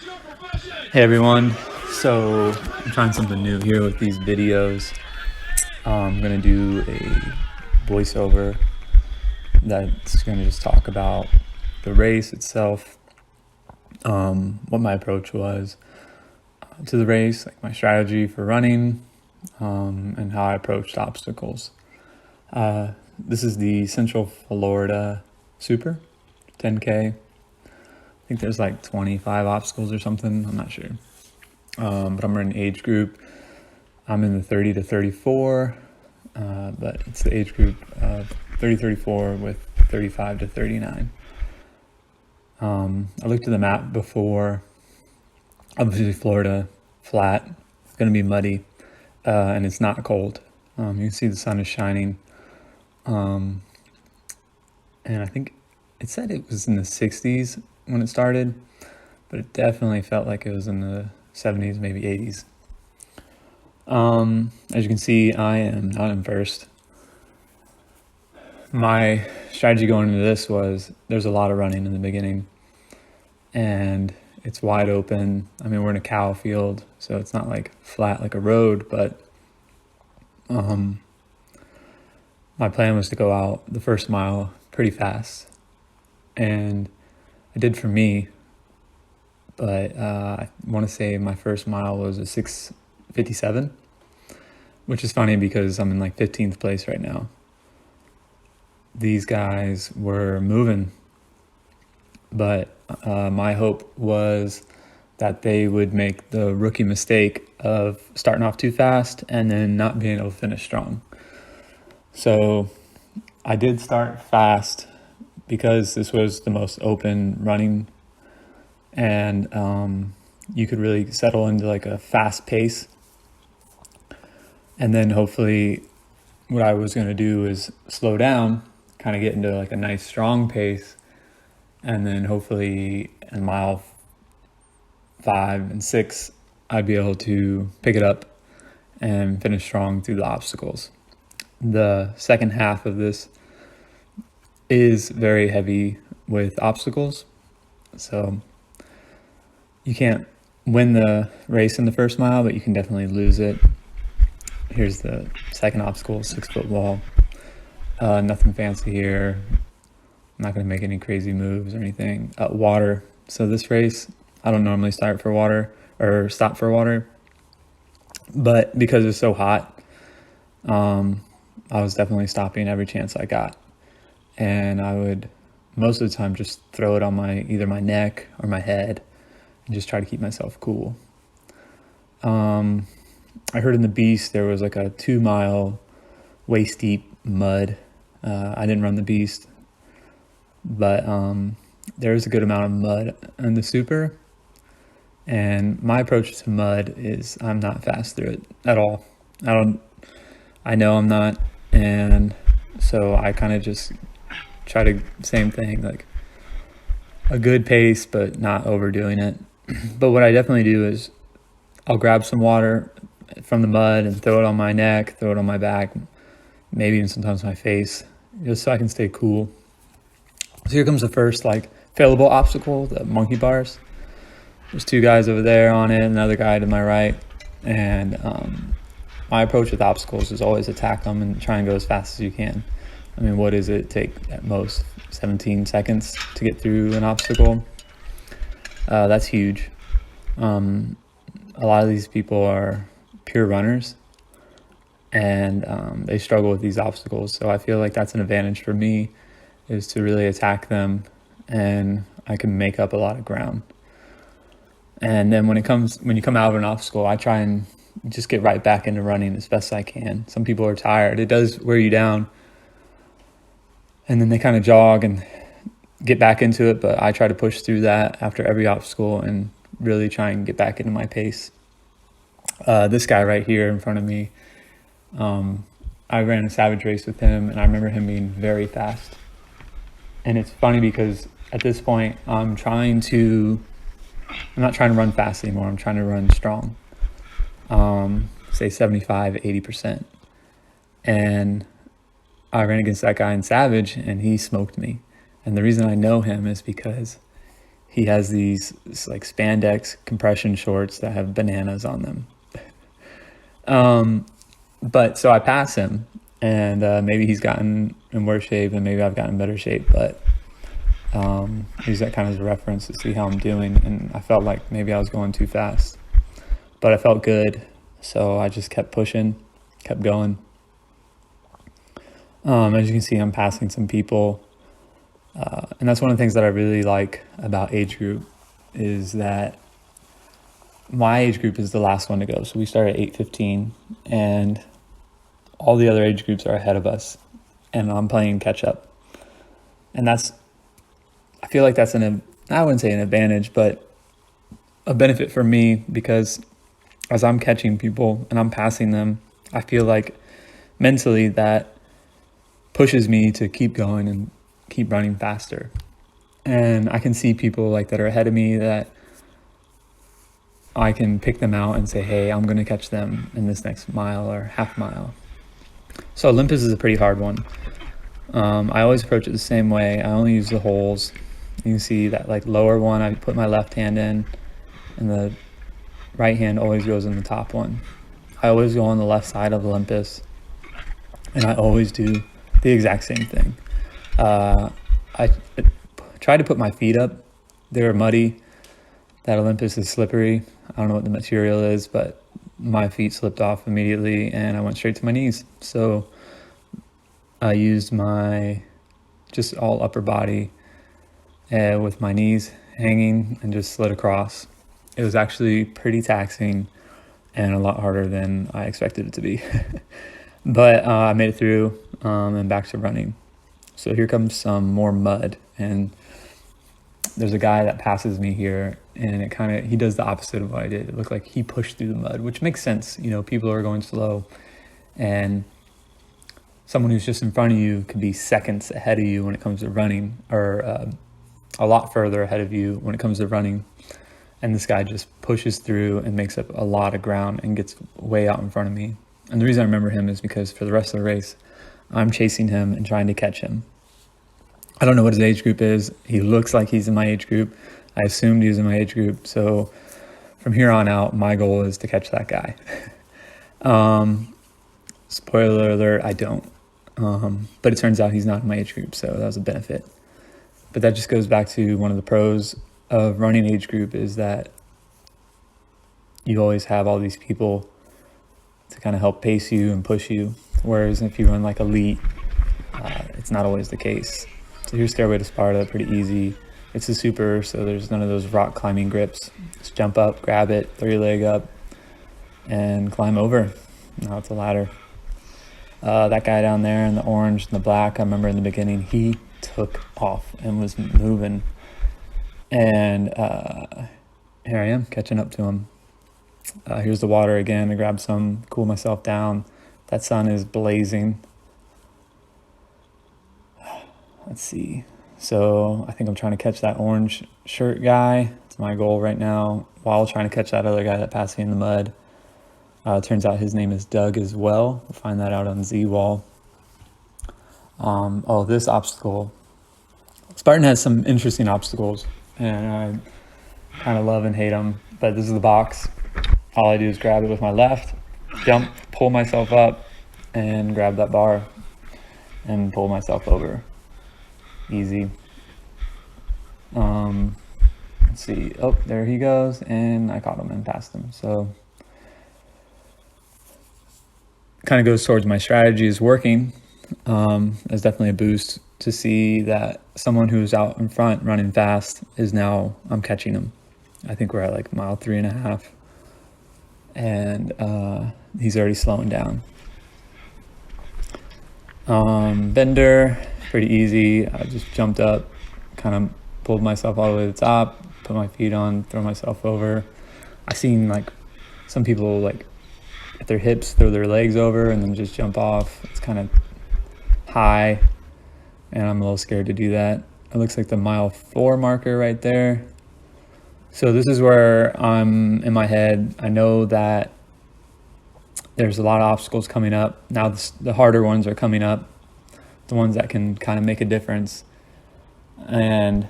Hey everyone, so I'm trying something new here with these videos. I'm gonna do a voiceover that's gonna just talk about the race itself, what my approach was to the race, like my strategy for running, and how I approached obstacles. This is the Central Florida Super 10K. I think there's like 25 obstacles or something, I'm not sure. But I'm in an age group. I'm in the 30 to 34, but it's the age group of 30-34 with 35 to 39. I looked at the map before. Obviously Florida, flat, it's going to be muddy, and it's not cold. You can see the sun is shining. And I think it said it was in the 60s when it started, but it definitely felt like it was in the 70s, maybe 80s. As you can see, I am not in first. My strategy going into this was there's a lot of running in the beginning and it's wide open. I mean, we're in a cow field, so it's not like flat like a road, but my plan was to go out the first mile pretty fast, and I did for me, but I want to say my first mile was a 6:57, which is funny because I'm in like 15th place right now. These guys were moving, but my hope was that they would make the rookie mistake of starting off too fast and then not being able to finish strong. So I did start fast because this was the most open running, and you could really settle into like a fast pace. And then hopefully what I was going to do is slow down, kind of get into like a nice strong pace, and then hopefully in mile 5 and 6 I'd be able to pick it up and finish strong through the obstacles. The second half of this is very heavy with obstacles, so you can't win the race in the first mile, but you can definitely lose it. Here's the second obstacle, 6-foot wall. Nothing fancy here. I'm not going to make any crazy moves or anything. Water. So this race, I don't normally start for water or stop for water, but because it's so hot, I was definitely stopping every chance I got. And I would most of the time just throw it on either my neck or my head and just try to keep myself cool. I heard in the Beast there was like a 2-mile waist deep mud. I didn't run the Beast, but there's a good amount of mud in the Super. And my approach to mud is I'm not fast through it at all. I know I'm not. And so I kind of just try to, same thing, like a good pace, but not overdoing it. But what I definitely do is I'll grab some water from the mud and throw it on my neck, throw it on my back, maybe even sometimes my face, just so I can stay cool. So here comes the first like failable obstacle, the monkey bars. There's 2 guys over there on it, another guy to my right, and my approach with obstacles is always attack them and try and go as fast as you can. I mean, what does it take at most? 17 seconds to get through an obstacle? That's huge. A lot of these people are pure runners, and they struggle with these obstacles. So I feel like that's an advantage for me, is to really attack them, and I can make up a lot of ground. And then when you come out of an obstacle, I try and just get right back into running as best I can. Some people are tired. It does wear you down. And then they kind of jog and get back into it, but I try to push through that after every obstacle and really try and get back into my pace. This guy right here in front of me, I ran a Savage race with him, and I remember him being very fast. And it's funny because at this point, I'm not trying to run fast anymore. I'm trying to run strong, say 75, 80%. And I ran against that guy in Savage, and he smoked me. And the reason I know him is because he has these like spandex compression shorts that have bananas on them. But so I pass him, and maybe he's gotten in worse shape, and maybe I've gotten in better shape. But use that kind of as a reference to see how I'm doing. And I felt like maybe I was going too fast, but I felt good, so I just kept pushing, kept going. As you can see, I'm passing some people, and that's one of the things that I really like about age group is that my age group is the last one to go. So we start at 8:15, and all the other age groups are ahead of us, and I'm playing catch up. And I feel like that's I wouldn't say an advantage, but a benefit for me, because as I'm catching people and I'm passing them, I feel like mentally that pushes me to keep going and keep running faster. And I can see people like that are ahead of me that I can pick them out and say, hey, I'm going to catch them in this next mile or half mile. So Olympus is a pretty hard one. I always approach it the same way. I only use the holes. You can see that like lower one, I put my left hand in, and the right hand always goes in the top one. I always go on the left side of Olympus, and I always do the exact same thing. I tried to put my feet up. They were muddy. That Olympus is slippery. I don't know what the material is, but my feet slipped off immediately and I went straight to my knees. So I used my just all upper body with my knees hanging and just slid across. It was actually pretty taxing and a lot harder than I expected it to be. But I made it through and back to running. So here comes some more mud, and there's a guy that passes me here, and he does the opposite of what I did. It looked like he pushed through the mud, which makes sense. You know, people are going slow, and someone who's just in front of you could be seconds ahead of you when it comes to running, or a lot further ahead of you when it comes to running. And this guy just pushes through and makes up a lot of ground and gets way out in front of me. And the reason I remember him is because for the rest of the race, I'm chasing him and trying to catch him. I don't know what his age group is. He looks like he's in my age group. I assumed he was in my age group. So from here on out, my goal is to catch that guy. Spoiler alert, I don't. But it turns out he's not in my age group, so that was a benefit. But that just goes back to one of the pros of running age group, is that you always have all these people to kind of help pace you and push you. Whereas if you run like elite, it's not always the case. So here's Stairway to Sparta, pretty easy. It's a super, so there's none of those rock climbing grips. Just jump up, grab it, throw your leg up, and climb over. Now it's a ladder. That guy down there in the orange and the black, I remember in the beginning, he took off and was moving. And here I am catching up to him. Here's the water again. I grabbed some, cool myself down. That sun is blazing. Let's see. So I think I'm trying to catch that orange shirt guy. It's my goal right now, while trying to catch that other guy that passed me in the mud. Turns out his name is Doug as well. We'll find that out on Z-Wall. This obstacle. Spartan has some interesting obstacles, and I kind of love and hate them. But this is the box. All I do is grab it with my left, jump, pull myself up, and grab that bar, and pull myself over. Easy. Let's see. Oh, there he goes, and I caught him and passed him. So kind of goes towards my strategy is working. There's definitely a boost to see that someone who's out in front running fast is now, I'm catching him. I think we're at like mile 3.5, and he's already slowing down. Bender, pretty easy. I just jumped up, kind of pulled myself all the way to the top, put my feet on, throw myself over. I seen like some people like at their hips throw their legs over and then just jump off. It's kind of high, and I'm a little scared to do that. It looks like the mile 4 marker right there. So this is where I'm in my head. I know that there's a lot of obstacles coming up. Now the harder ones are coming up, the ones that can kind of make a difference. And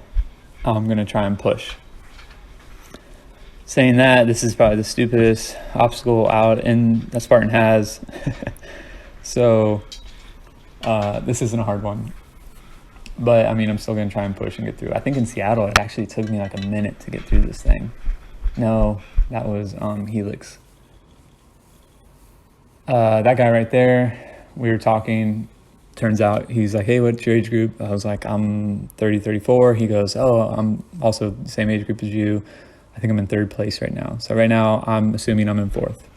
I'm going to try and push. Saying that, this is probably the stupidest obstacle out in that Spartan has. So this isn't a hard one. But, I mean, I'm still going to try and push and get through. I think in Seattle, it actually took me like a minute to get through this thing. No, that was Helix. That guy right there, we were talking. Turns out he's like, hey, what's your age group? I was like, I'm 30, 34. He goes, oh, I'm also the same age group as you. I think I'm in third place right now. So right now, I'm assuming I'm in fourth.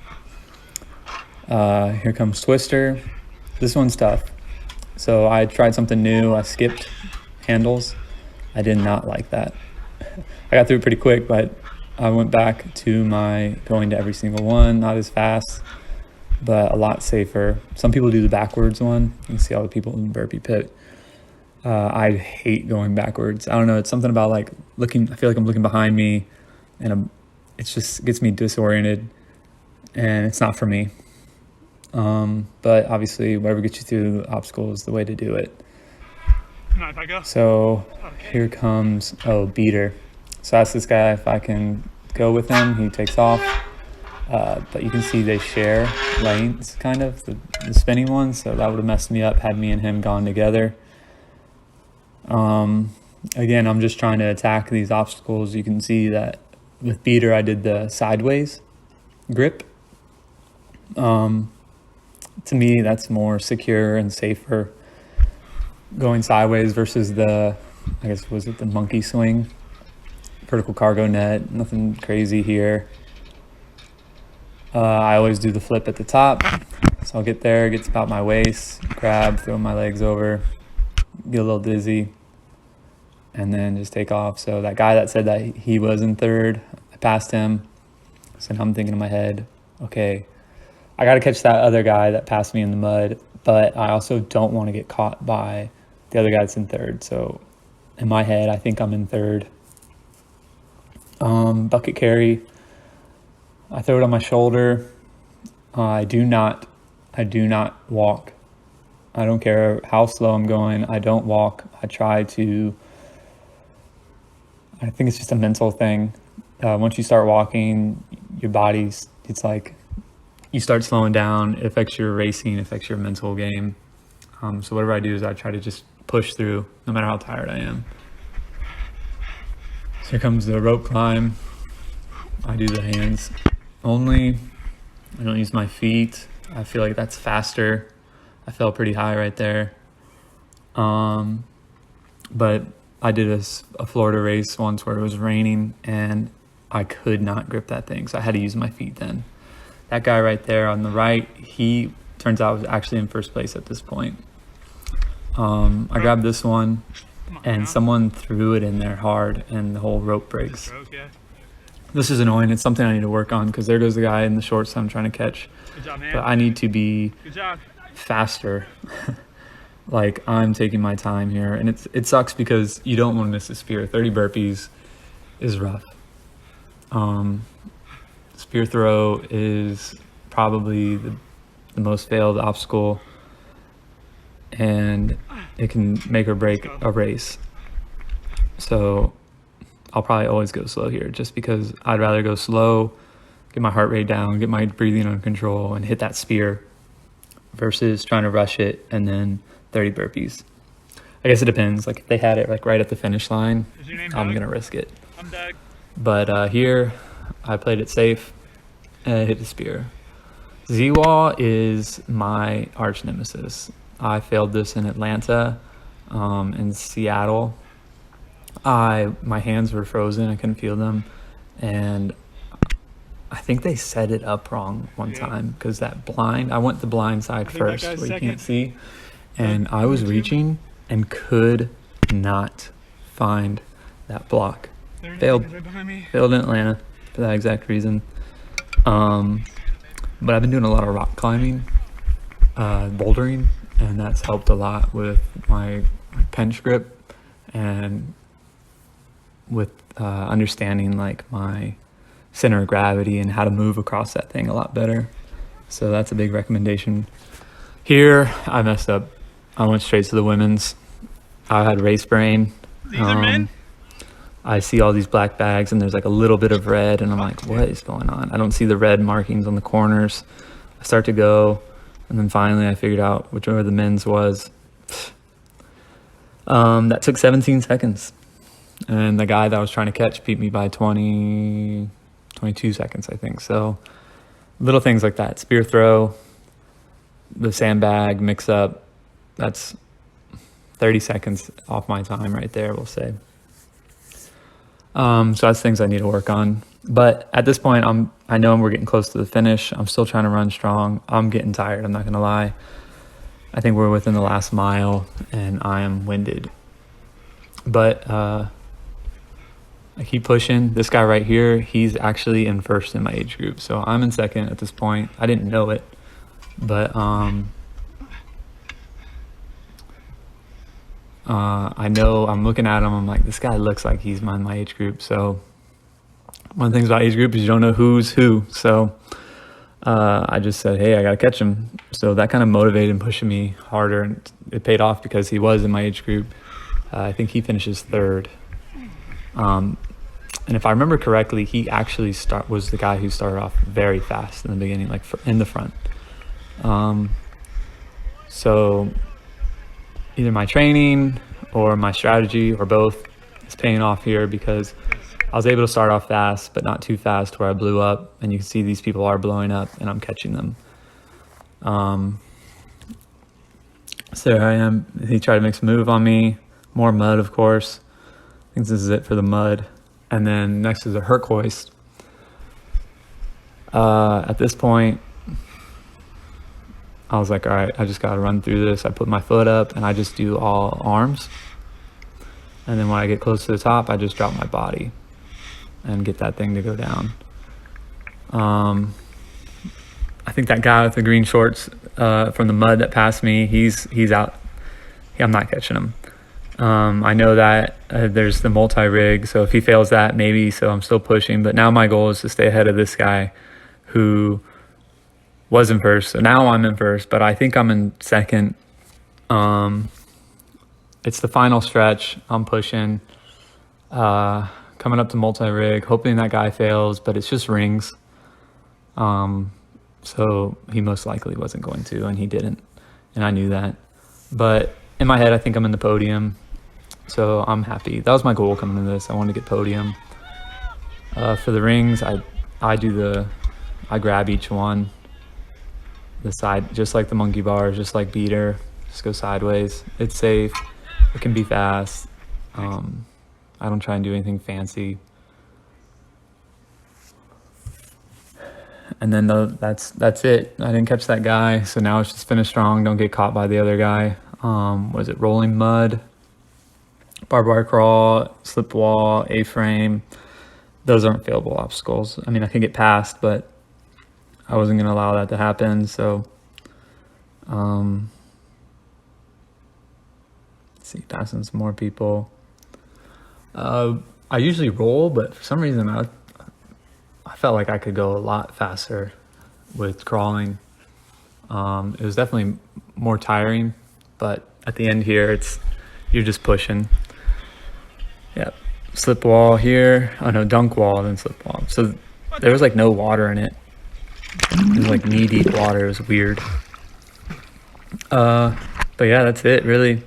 Here comes Twister. This one's tough. So I tried something new. I skipped handles. I did not like that. I got through it pretty quick, but I went back to my going to every single one, not as fast, but a lot safer. Some people do the backwards one. You can see all the people in the burpee pit. I hate going backwards. I don't know. It's something about like looking. I feel like I'm looking behind me, and it just gets me disoriented, and it's not for me. But obviously, whatever gets you through the obstacle is the way to do it. If I go. So here comes beater. So I asked this guy if I can go with him. He takes off. But you can see they share lanes, kind of, the spinning ones. So that would have messed me up had me and him gone together. Again, I'm just trying to attack these obstacles. You can see that with beater, I did the sideways grip. To me, that's more secure and safer going sideways versus the, I guess, was it the monkey swing? Vertical cargo net, nothing crazy here. I always do the flip at the top. So I'll get there, it gets about my waist, grab, throw my legs over, get a little dizzy, and then just take off. So that guy that said that he was in third, I passed him. So now I'm thinking in my head, okay, I got to catch that other guy that passed me in the mud, but I also don't want to get caught by the other guy that's in third. So in my head, I think I'm in third. Bucket carry. I throw it on my shoulder. I do not walk. I don't care how slow I'm going. I don't walk. I think it's just a mental thing. Once you start walking, your body's, it's like you start slowing down. It affects your racing, it affects your mental game. So whatever I do is I try to just push through no matter how tired I am. So here comes the rope climb. I do the hands only. I don't use my feet. I feel like that's faster. I fell pretty high right there. But I did a Florida race once where it was raining and I could not grip that thing. So I had to use my feet then. That guy right there on the right, he turns out was actually in first place at this point. I grabbed this one and someone threw it in there hard and the whole rope breaks. This is annoying. It's something I need to work on because there goes the guy in the shorts I'm trying to catch. Good job, man. But I need to be Good job. faster. Like I'm taking my time here, and it sucks because you don't want to miss a spear. 30 burpees is rough. Spear throw is probably the most failed obstacle, and it can make or break a race. So I'll probably always go slow here just because I'd rather go slow, get my heart rate down, get my breathing under control, and hit that spear versus trying to rush it and then 30 burpees. I guess it depends. Like if they had it like right at the finish line, I'm going to risk it. I'm Doug. But here, I played it safe and I hit the spear. Z-Wall is my arch nemesis. I failed this in Atlanta, in Seattle. My hands were frozen. I couldn't feel them. And I think they set it up wrong one time because that blind, I went the blind side first where you can't see. And I was reaching and could not find that block. Failed in Atlanta for that exact reason. But I've been doing a lot of rock climbing, bouldering, and that's helped a lot with my pinch grip and with understanding like my center of gravity and how to move across that thing a lot better. So that's a big recommendation. Here, I messed up. I went straight to the women's. I had race brain. These are men? I see all these black bags and there's like a little bit of red, and I'm like, what is going on? I don't see the red markings on the corners. I start to go, and then finally I figured out whichever the men's was. That took 17 seconds. And the guy that I was trying to catch beat me by 22 seconds, I think. So little things like that. Spear throw, the sandbag mix up, that's 30 seconds off my time right there, we'll say. So that's things I need to work on. But at this point, I know we're getting close to the finish. I'm still trying to run strong. I'm getting tired, I'm not going to lie. I think we're within the last mile, and I am winded. But I keep pushing. This guy right here, he's actually in first in my age group. So I'm in second at this point. I didn't know it, but I know I'm looking at him. I'm like, this guy looks like he's in my age group. So one of the things about age group is you don't know who's who. So I just said, hey, I got to catch him. So that kind of motivated and pushing me harder. And it paid off because he was in my age group. I think he finishes third. And if I remember correctly, he actually was the guy who started off very fast in the beginning, like in the front. So either my training or my strategy or both is paying off here, because I was able to start off fast, but not too fast where I blew up. And you can see these people are blowing up and I'm catching them. So there I am. He tried to make some move on me. More mud, of course. I think this is it for the mud. And then next is a Herc hoist. At this point, I was like, all right, I just got to run through this. I put my foot up and I just do all arms. And then when I get close to the top, I just drop my body and get that thing to go down. I think that guy with the green shorts from the mud that passed me, he's out. I'm not catching him. I know that there's the multi-rig, so if he fails that, maybe, so I'm still pushing. But now my goal is to stay ahead of this guy who was in first. So now I'm in first, but I think I'm in second. It's the final stretch. I'm pushing, coming up to multi-rig, hoping that guy fails, but it's just rings. So he most likely wasn't going to, and he didn't, and I knew that. But in my head, I think I'm in the podium, so I'm happy. That was my goal coming into this. I wanted to get podium. For the rings, I grab each one, the side, just like the monkey bars, just like beater, just go sideways. It's safe. It can be fast. I don't try and do anything fancy. And then that's it. I didn't catch that guy, so now it's just finish strong. Don't get caught by the other guy. Was it rolling mud, barbed wire crawl, slip wall, A-frame? Those aren't failable obstacles. I mean, I can get past, but I wasn't gonna allow that to happen. So, let's see, passing some more people. I usually roll, but for some reason I felt like I could go a lot faster with crawling. It was definitely more tiring, but at the end here, you're just pushing. Yep, slip wall here. Oh no, dunk wall, then slip wall. So there was like no water in it. It was like knee deep water. It was weird. But yeah, that's it really.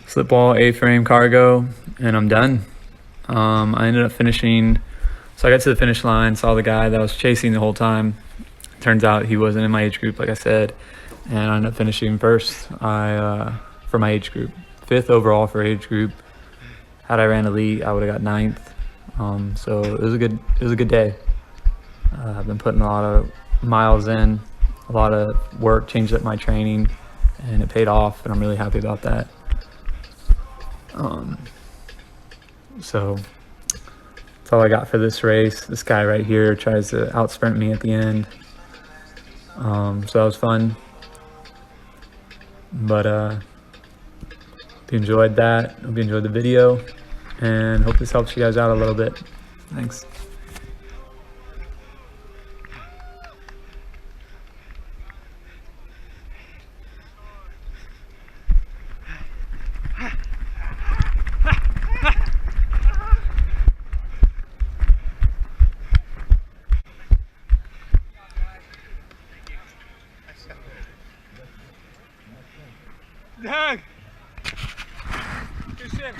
Slip wall, A-frame, cargo, and I'm done. I ended up finishing. So I got to the finish line, saw the guy that I was chasing the whole time. Turns out he wasn't in my age group, like I said, and I ended up finishing first. For my age group, 5th overall for age group. Had I ran elite, I would have got 9th. So it was a good day. I've been putting a lot of miles in, a lot of work, changed up my training, and it paid off, and I'm really happy about that. So that's all I got for this race. This guy right here tries to out sprint me at the end. So that was fun. But hope you enjoyed that. Hope you enjoyed the video, and hope this helps you guys out a little bit. Thanks. Doug! Good shit.